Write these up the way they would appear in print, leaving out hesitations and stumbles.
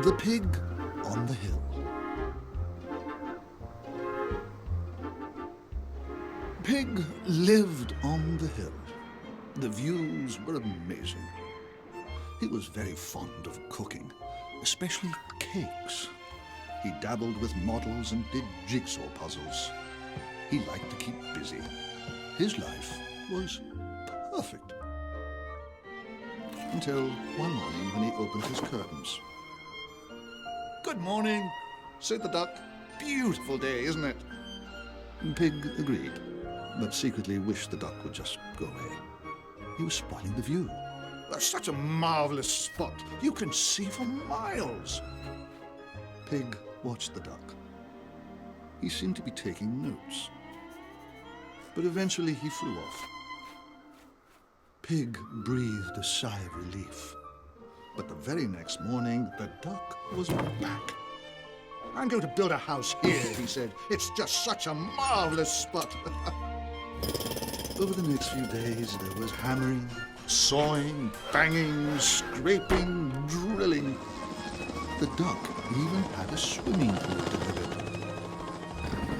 The Pig on the Hill. Pig lived on the hill. The views were amazing. He was very fond of cooking, especially cakes. He dabbled with models and did jigsaw puzzles. He liked to keep busy. His life was perfect. Until one morning when he opened his curtains. "Good morning," said the duck. "Beautiful day, isn't it?" Pig agreed, but secretly wished the duck would just go away. He was spoiling the view. "That's such a marvelous spot. You can see for miles." Pig watched the duck. He seemed to be taking notes. But eventually he flew off. Pig breathed a sigh of relief. But the very next morning, the duck was back. "I'm going to build a house here," he said. "It's just such a marvelous spot." Over the next few days, there was hammering, sawing, banging, scraping, drilling. The duck even had a swimming pool delivered.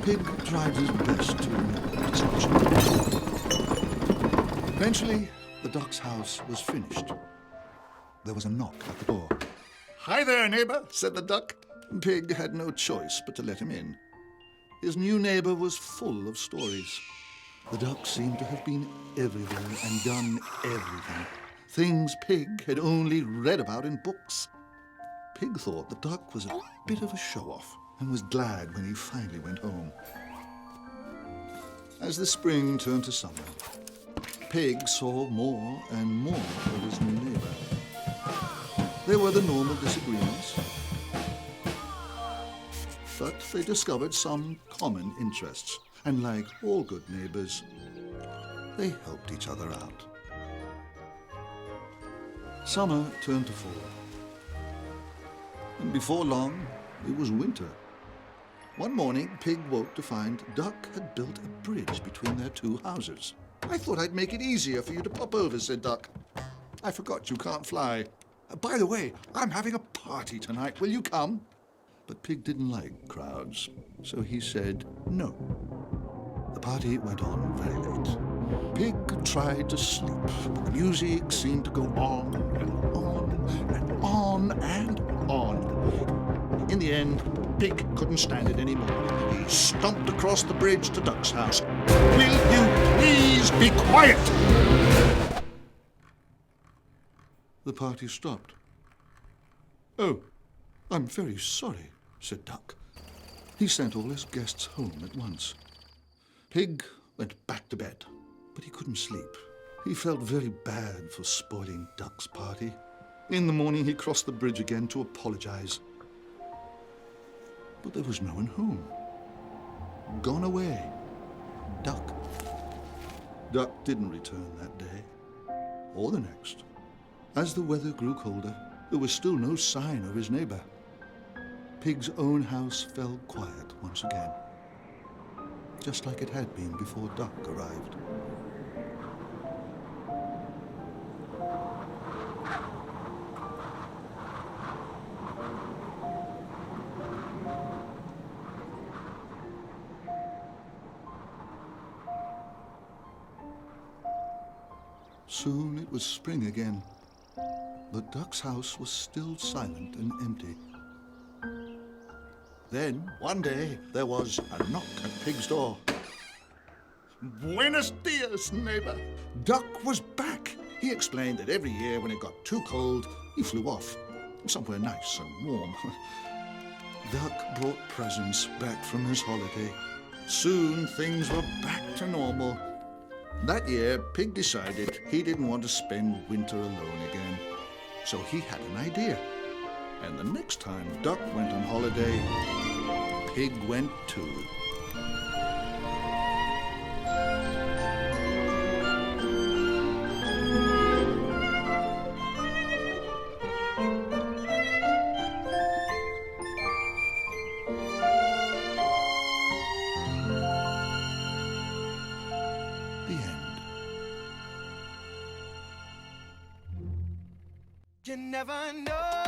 Pig tried his best to ignore disruption. Eventually, the duck's house was finished. There was a knock at the door. "Hi there, neighbor," said the duck. Pig had no choice but to let him in. His new neighbor was full of stories. The duck seemed to have been everywhere and done everything. Things Pig had only read about in books. Pig thought the duck was a bit of a show-off and was glad when he finally went home. As the spring turned to summer, Pig saw more and more of his new neighbor. There were the normal disagreements, but they discovered some common interests, and like all good neighbors, they helped each other out. Summer turned to fall, and before long, it was winter. One morning, Pig woke to find Duck had built a bridge between their two houses. "I thought I'd make it easier for you to pop over," said Duck. "I forgot you can't fly. By the way, I'm having a party tonight. Will you come?" But Pig didn't like crowds, so he said no. The party went on very late. Pig tried to sleep, but the music seemed to go on and on and on and on. In the end, Pig couldn't stand it anymore. He stomped across the bridge to Duck's house. "Will you please be quiet?" The party stopped. "Oh, I'm very sorry," said Duck. He sent all his guests home at once. Pig went back to bed, but he couldn't sleep. He felt very bad for spoiling Duck's party. In the morning, he crossed the bridge again to apologize. But there was no one home. Gone away. Duck. Duck didn't return that day, or the next. As the weather grew colder, there was still no sign of his neighbor. Pig's own house fell quiet once again, just like it had been before Duck arrived. Soon it was spring again, but Duck's house was still silent and empty. Then, one day, there was a knock at Pig's door. "Buenos dias, neighbor." Duck was back. He explained that every year when it got too cold, he flew off, somewhere nice and warm. Duck brought presents back from his holiday. Soon things were back to normal. That year, Pig decided he didn't want to spend winter alone again. So he had an idea. And the next time Duck went on holiday, Pig went too. The end. You never know